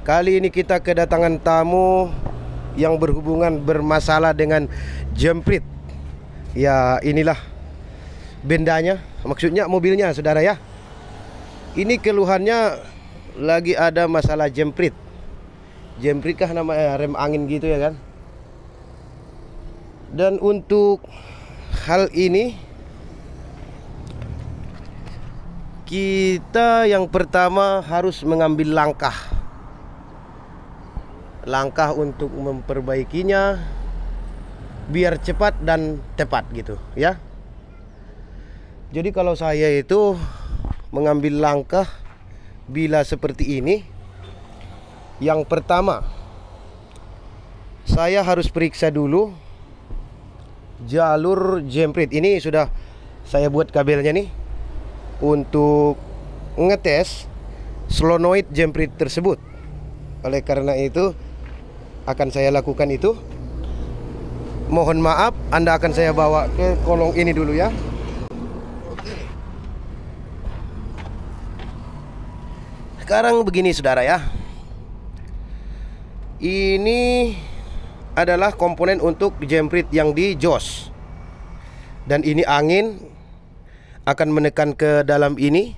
Kali ini kita kedatangan tamu yang bermasalah dengan jemprit. Ya, inilah bendanya, maksudnya mobilnya, saudara ya. Ini keluhannya lagi ada masalah jemprit. Jemprit kah namanya, rem angin gitu ya kan. Dan untuk hal ini kita yang pertama harus mengambil langkah untuk memperbaikinya biar cepat dan tepat gitu ya. Jadi kalau saya itu mengambil langkah bila seperti ini, yang pertama saya harus periksa dulu jalur jemprit. Ini sudah saya buat kabelnya nih untuk ngetes solenoid jemprit tersebut. Oleh karena itu akan saya lakukan itu. Mohon maaf, Anda akan saya bawa ke kolong ini dulu ya. Sekarang begini saudara ya. Ini adalah komponen untuk jemprit yang di jos. Dan ini angin akan menekan ke dalam ini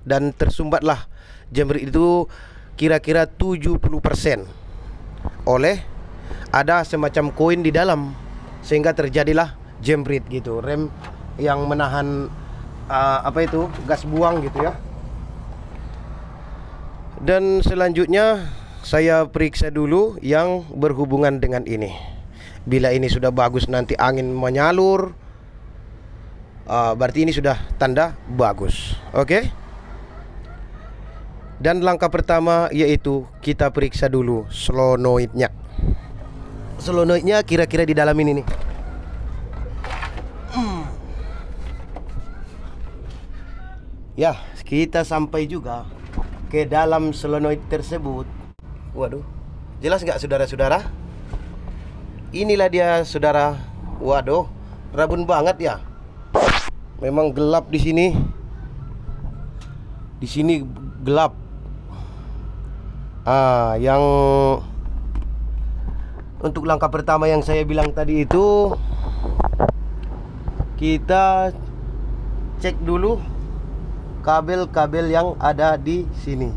dan tersumbatlah jemprit itu kira-kira 70% oleh ada semacam koin di dalam, sehingga terjadilah jemprit gitu. Rem yang menahan gas buang gitu ya. Dan selanjutnya saya periksa dulu yang berhubungan dengan ini. Bila ini sudah bagus, nanti angin menyalur, berarti ini sudah tanda bagus. Oke? Dan langkah pertama yaitu kita periksa dulu solenoidnya. Solenoidnya kira-kira di dalam ini nih. Ya, kita sampai juga ke dalam solenoid tersebut. Waduh, jelas nggak saudara-saudara? Inilah dia saudara. Waduh, rabun banget ya. Memang gelap di sini. Di sini gelap. Yang untuk langkah pertama yang saya bilang tadi itu, kita cek dulu kabel-kabel yang ada di sini.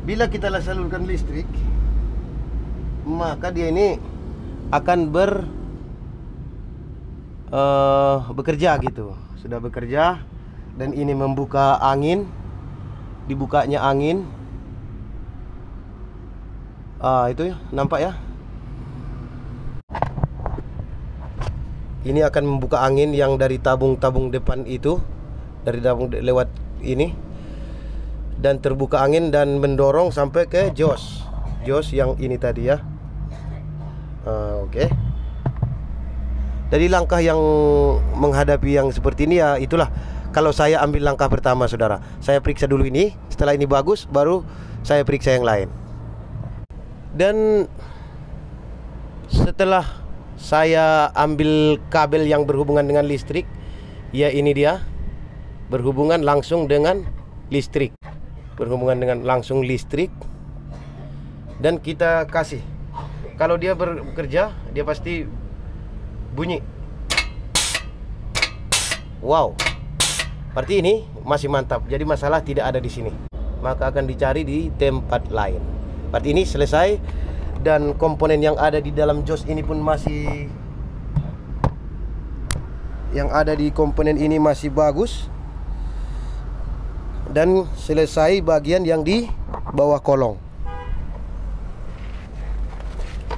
Bila kita salurkan listrik, maka dia ini akan bekerja gitu. Sudah bekerja dan ini membuka angin, dibukanya angin. Itu ya, nampak ya. Ini akan membuka angin yang dari tabung-tabung depan itu, dari tabung lewat ini, dan terbuka angin dan mendorong sampai ke jos yang ini tadi ya. Oke. Jadi langkah yang menghadapi yang seperti ini ya itulah. Kalau saya ambil langkah pertama saudara, saya periksa dulu ini. Setelah ini bagus, baru saya periksa yang lain. Dan setelah saya ambil kabel yang berhubungan dengan listrik, ya ini dia, berhubungan langsung dengan listrik. Dan kita kasih, kalau dia bekerja, dia pasti bunyi. Wow, berarti ini masih mantap. Jadi masalah tidak ada di sini, maka akan dicari di tempat lain. Berarti ini selesai. Dan komponen yang ada di dalam jos ini pun masih, yang ada di komponen ini masih bagus. Dan selesai bagian yang di bawah kolong.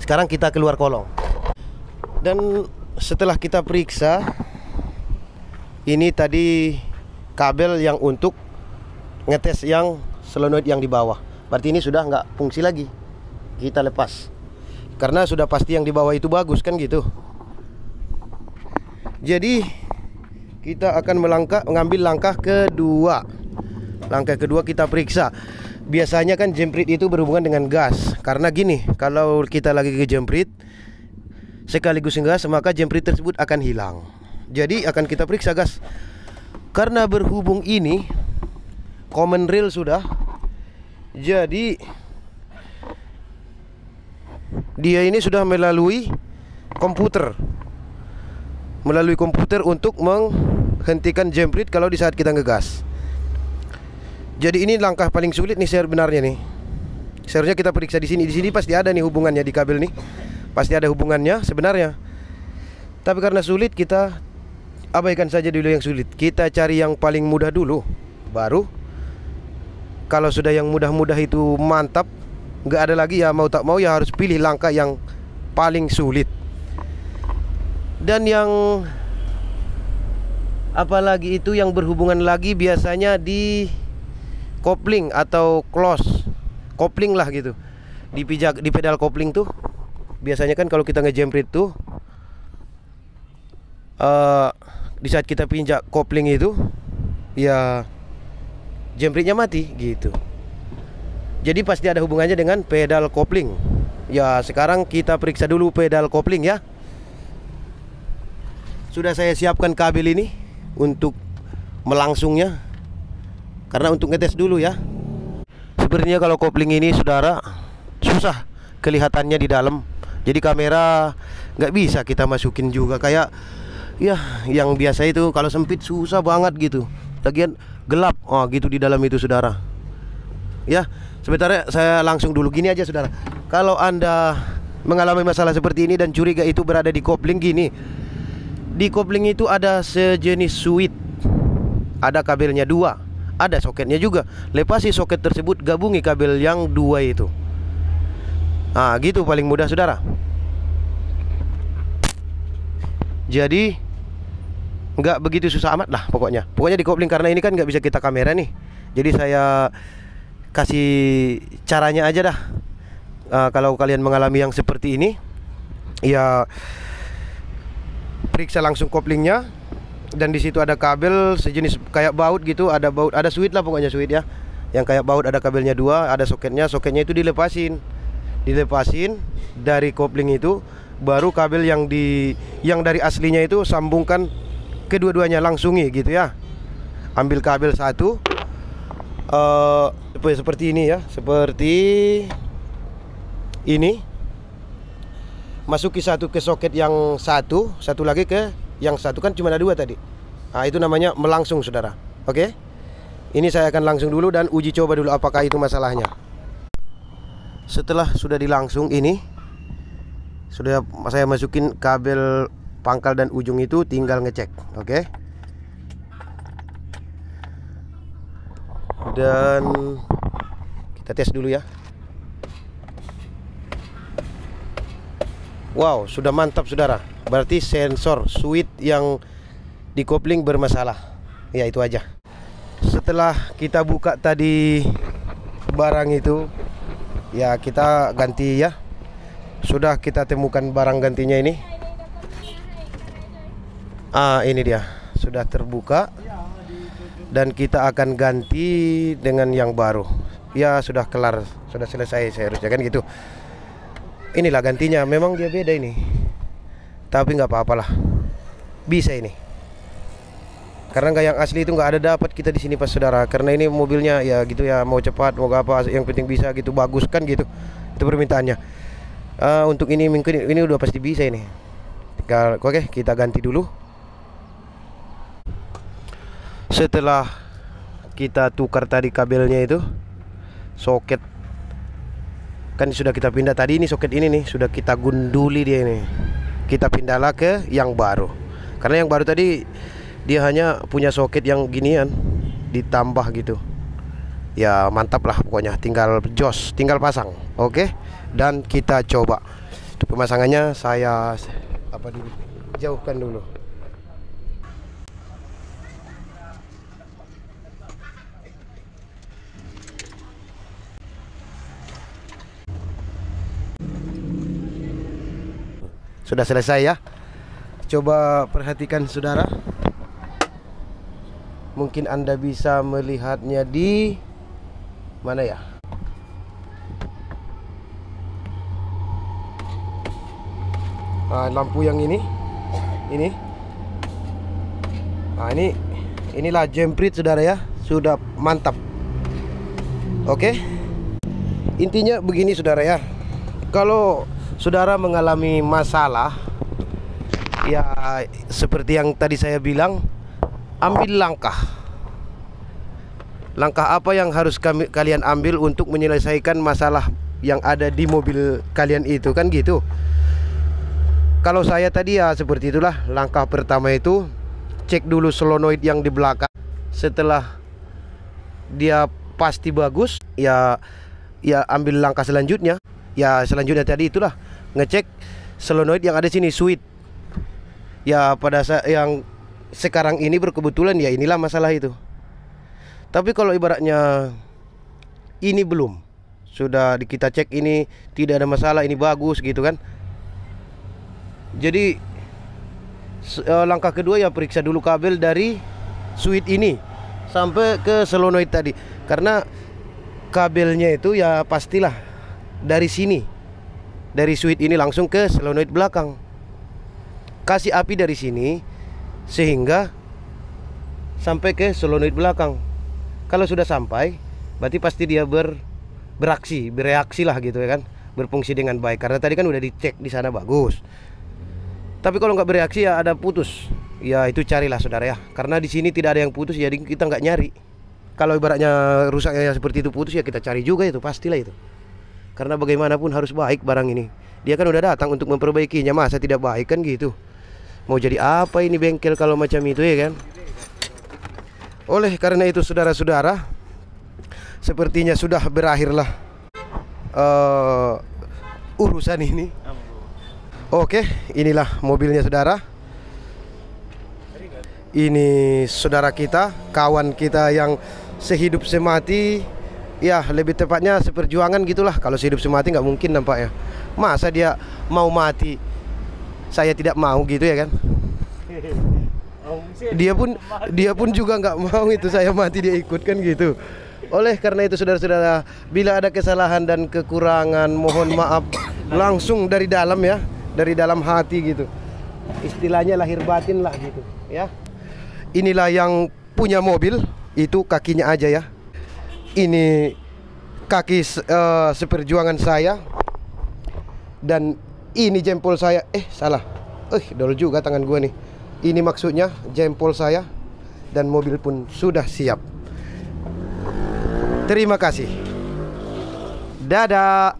Sekarang kita keluar kolong. Dan setelah kita periksa, ini tadi kabel yang untuk ngetes yang solenoid yang di bawah. Berarti ini sudah nggak fungsi lagi. Kita lepas, karena sudah pasti yang di bawah itu bagus kan gitu. Jadi kita akan mengambil langkah kedua. Langkah kedua kita periksa. Biasanya kan jemprit itu berhubungan dengan gas. Karena gini, kalau kita lagi ke jemprit sekaligus ngegas, maka jemprit tersebut akan hilang. Jadi akan kita periksa gas. Karena berhubung ini common rail sudah. Jadi dia ini sudah melalui komputer. Melalui komputer untuk menghentikan jemprit kalau di saat kita ngegas. Jadi ini langkah paling sulit nih sebenarnya nih. Seharusnya kita periksa di sini. Di sini pasti ada nih hubungannya di kabel nih. Pasti ada hubungannya sebenarnya. Tapi karena sulit, kita abaikan saja dulu yang sulit. Kita cari yang paling mudah dulu. Baru kalau sudah yang mudah-mudah itu mantap, nggak ada lagi, ya mau tak mau ya harus pilih langkah yang paling sulit. Dan yang apalagi itu yang berhubungan lagi biasanya di kopling atau close kopling lah gitu. Di pedal kopling tuh biasanya kan kalau kita ngejemprit tuh di saat kita pinjak kopling itu ya jempritnya mati gitu. Jadi pasti ada hubungannya dengan pedal kopling. Ya sekarang kita periksa dulu pedal kopling ya. Sudah saya siapkan kabel ini untuk melangsungnya, karena untuk ngetes dulu ya. Sebenarnya kalau kopling ini saudara susah kelihatannya di dalam. Jadi kamera nggak bisa kita masukin juga, kayak ya yang biasa itu kalau sempit susah banget gitu. Lagian gelap, oh gitu di dalam itu saudara. Ya sebentar ya, saya langsung dulu gini aja saudara. Kalau Anda mengalami masalah seperti ini dan curiga itu berada di kopling gini, di kopling itu ada sejenis switch, ada kabelnya dua, ada soketnya juga. Lepasi soket tersebut, gabungi kabel yang dua itu. Nah gitu paling mudah saudara. Jadi nggak begitu susah amat lah pokoknya. Pokoknya di kopling, karena ini kan nggak bisa kita kamera nih. Jadi saya kasih caranya aja dah. Kalau kalian mengalami yang seperti ini, ya periksa langsung koplingnya. Dan di situ ada kabel sejenis kayak baut gitu, ada baut, ada switch lah pokoknya, switch ya. Yang kayak baut, ada kabelnya dua, ada soketnya. Soketnya itu dilepasin dari kopling itu, baru kabel yang dari aslinya itu sambungkan kedua-duanya, langsungi gitu ya. Ambil kabel satu seperti ini ya, seperti ini. Masuki satu ke soket yang satu lagi ke yang satu, kan cuma ada dua tadi. Nah itu namanya melangsung saudara. Oke, ini saya akan langsung dulu dan uji coba dulu apakah itu masalahnya. Setelah sudah dilangsung ini, sudah saya masukin kabel pangkal dan ujung itu, tinggal ngecek. Oke, dan kita tes dulu ya. Wow, sudah mantap saudara. Berarti sensor switch yang di kopling bermasalah. Ya itu aja. Setelah kita buka tadi barang itu, ya kita ganti ya. Sudah kita temukan barang gantinya ini. Ini dia, sudah terbuka. Dan kita akan ganti dengan yang baru. Ya sudah kelar, sudah selesai seharusnya kan gitu. Inilah gantinya, memang dia beda ini. Tapi nggak apa-apalah, bisa ini. Karena nggak yang asli itu nggak ada dapat kita di sini pas saudara. Karena ini mobilnya ya gitu ya, mau cepat mau apa, yang penting bisa gitu, bagus kan gitu. Itu permintaannya. Untuk ini mungkin ini udah pasti bisa ini. Oke, kita ganti dulu. Setelah kita tukar tadi kabelnya itu, soket kan sudah kita pindah tadi, ini soket ini nih sudah kita gunduli dia ini. Kita pindahlah ke yang baru. Karena yang baru tadi dia hanya punya soket yang ginian, ditambah gitu. Ya mantap lah pokoknya, tinggal jos, tinggal pasang. Oke, dan kita coba. Untuk pemasangannya saya jauhkan dulu. Sudah selesai ya. Coba perhatikan saudara. Mungkin Anda bisa melihatnya di mana ya? Lampu yang ini. Inilah jemprit saudara ya. Sudah mantap. Oke. Intinya begini saudara ya. Kalau saudara mengalami masalah, ya seperti yang tadi saya bilang, ambil langkah. Langkah apa yang harus kalian ambil untuk menyelesaikan masalah yang ada di mobil kalian itu, kan gitu. Kalau saya tadi ya seperti itulah. Langkah pertama itu cek dulu solenoid yang di belakang. Setelah dia pasti bagus, ya ambil langkah selanjutnya. Ya selanjutnya tadi itulah ngecek solenoid yang ada sini, switch. Ya pada saat yang sekarang ini berkebetulan ya inilah masalah itu. Tapi kalau ibaratnya ini belum, sudah kita cek ini tidak ada masalah, ini bagus gitu kan. Jadi langkah kedua ya periksa dulu kabel dari switch ini sampai ke solenoid tadi. Karena kabelnya itu ya pastilah dari sini, dari switch ini langsung ke solenoid belakang. Kasih api dari sini sehingga sampai ke solenoid belakang. Kalau sudah sampai, berarti pasti dia bereaksi lah gitu ya kan, berfungsi dengan baik. Karena tadi kan udah dicek di sana bagus. Tapi kalau nggak bereaksi ya ada putus, ya itu carilah saudara ya. Karena di sini tidak ada yang putus, jadi kita nggak nyari. Kalau ibaratnya rusaknya seperti itu putus ya kita cari juga itu, pastilah itu. Karena bagaimanapun harus baik barang ini. Dia kan udah datang untuk memperbaikinya, masa tidak baik kan gitu. Mau jadi apa ini bengkel kalau macam itu ya kan. Oleh karena itu saudara-saudara, sepertinya sudah berakhirlah urusan ini. Oke, inilah mobilnya saudara. Ini saudara kita, kawan kita yang sehidup semati. Ya lebih tepatnya seperjuangan gitulah. Kalau sehidup semati nggak mungkin nampaknya. Masa dia mau mati, saya tidak mau gitu ya kan. Dia pun juga nggak mau itu saya mati, dia ikut kan gitu. Oleh karena itu saudara-saudara, bila ada kesalahan dan kekurangan mohon maaf langsung dari dalam ya, dari dalam hati gitu. Istilahnya lahir batin lah gitu ya. Inilah yang punya mobil, itu kakinya aja ya. Ini kaki seperjuangan saya. Dan ini jempol saya. Salah. Dol juga tangan gua nih. Ini maksudnya jempol saya. Dan mobil pun sudah siap. Terima kasih. Dadah.